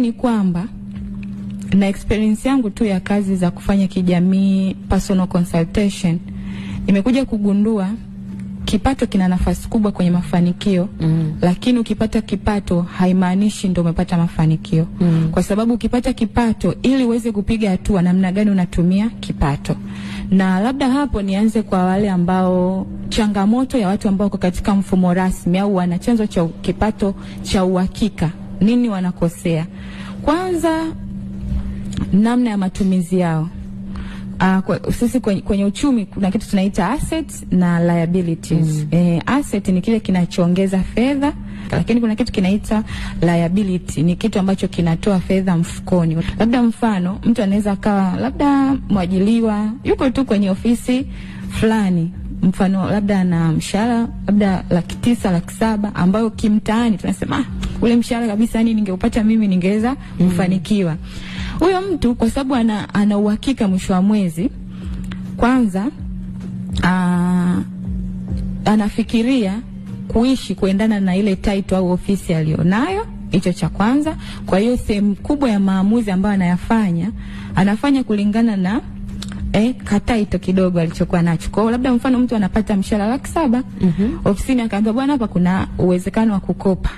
Ni kwamba na experience yangu tu ya kazi za kufanya kijamii, personal consultation, nimekuja kugundua kipato kina nafasi kubwa kwenye mafanikio. Lakini ukipata kipato haimaanishi ndio umepata mafanikio. Kwa sababu ukipata kipato, ili uweze kupiga hatua, namna gani unatumia kipato. Na labda hapo nianze kwa wale ambao changamoto ya watu ambao katika mfumo rasmi au wana chanzo cha kipato cha uhakika, nini wanakosea? Kwanza, namna ya matumizi yao. Sisi kwenye uchumi kuna kitu tunaita assets na liabilities. Asset ni kile kinachoongeza fedha, lakini kuna kitu kinaita liability, ni kitu ambacho kinatoa fedha mfukoni. Labda mfano, mtu anaweza kawa labda mwajiliwa, yuko tu kwenye ofisi fulani, mfano labda na mshahara labda 900,000, 700,000, ambayo kimtaani tunasema ule mshahara kabisa, yani ningeupata mimi ningeweza kufanikiwa. Huyo mtu kwa sababu ana uhakika mwisho wa mwezi, kwanza anafikiria kuishi kuendana na ile title au ofisi alionayo. Hicho cha kwanza. Kwa hiyo sehemu kubwa ya maamuzi ambayo anafanya kulingana na kataito kidogo alichokuwa nacho. Kwa labda mfano mtu anapata mshahara 700,000, ofisini akaambia bwana, hapa kuna uwezekano wa kukopa.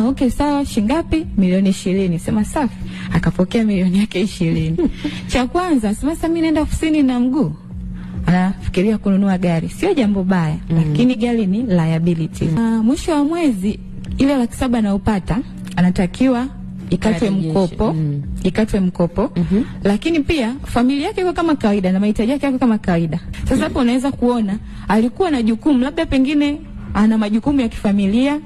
Okay, sawa, shingapi? Milioni 20. Sema safi. Akapokea milioni yake 20. Cha kwanza, sasa mimi naenda ofisini na mguu. Anafikiria kununua gari. Sio jambo baya, lakini gari ni liability. Mwisho wa mwezi ile 700,000 anayopata anatakiwa ikatwe mkopo. Lakini pia familia yake iko kama kawaida na mahitaji yake yako kama kawaida. Sasa hapo unaweza kuona alikuwa na jukumu, labda pengine ana majukumu ya kifamilia,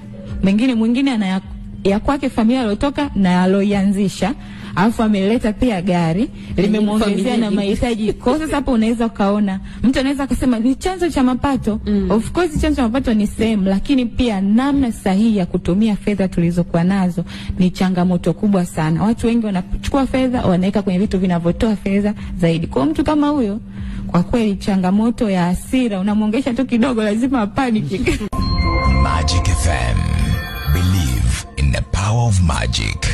mwingine ana ya kwake familia aliyotoka na aloianzisha, alafu ameleta pia gari limemuongezea na mahitaji. Kwa sasa hapo unaweza kaona mtu anaweza kusema ni chanzo cha mapato. Of course chanzo cha mapato ni same, lakini pia namna sahihi ya kutumia fedha tulizokuwa nazo ni changamoto kubwa sana. Watu wengi wanachukua fedha wanaweka kwenye vitu vinavyotoa fedha zaidi. Kwa mtu kama huyo, kwa kweli changamoto ya hasira, unamuongesha tu kidogo lazima apanic. Magic FM. Believe in the power of magic.